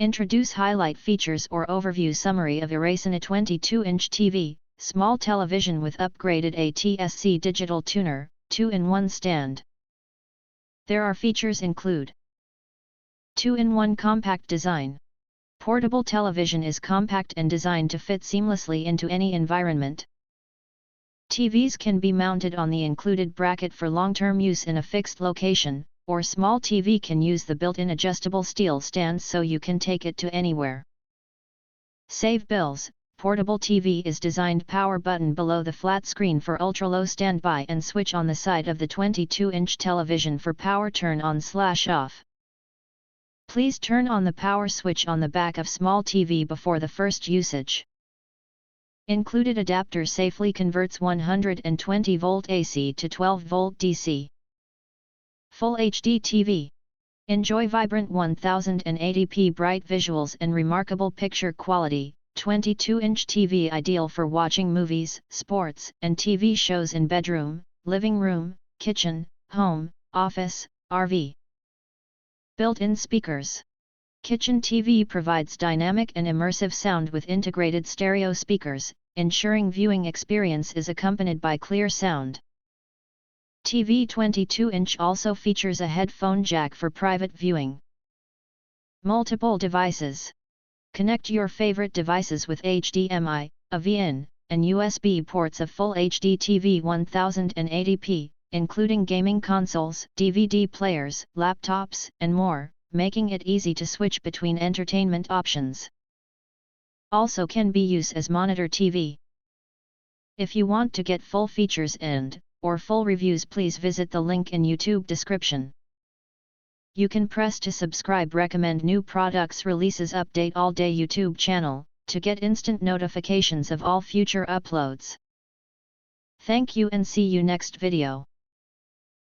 Introduce highlight features or overview summary of Erasiny 22-inch TV, small television with upgraded ATSC digital tuner, 2-in-1 stand. There are features include 2-in-1 compact design. Portable television is compact and designed to fit seamlessly into any environment. TVs can be mounted on the included bracket for long-term use in a fixed location, or small TV can use the built-in adjustable steel stand so you can take it to anywhere. Save bills. Portable TV is designed power button below the flat screen for ultra-low standby and switch on the side of the 22-inch television for power turn on/off. Please turn on the power switch on the back of small TV before the first usage. Included adapter safely converts 120 volt AC to 12 volt DC. Full HD TV. Enjoy vibrant 1080p bright visuals and remarkable picture quality. 22-inch TV ideal for watching movies, sports, and TV shows in bedroom, living room, kitchen, home, office, RV. Built-in speakers. Kitchen TV provides dynamic and immersive sound with integrated stereo speakers, ensuring viewing experience is accompanied by clear sound. TV 22-inch also features a headphone jack for private viewing. Multiple devices. Connect your favorite devices with HDMI, AV-in, and USB ports of Full HD TV 1080p, including gaming consoles, DVD players, laptops, and more, making it easy to switch between entertainment options. Also can be used as monitor TV. If you want to get full features or full reviews, please visit the link in YouTube description. You can press to subscribe recommend new products releases update all day YouTube channel, to get instant notifications of all future uploads. Thank you and see you next video.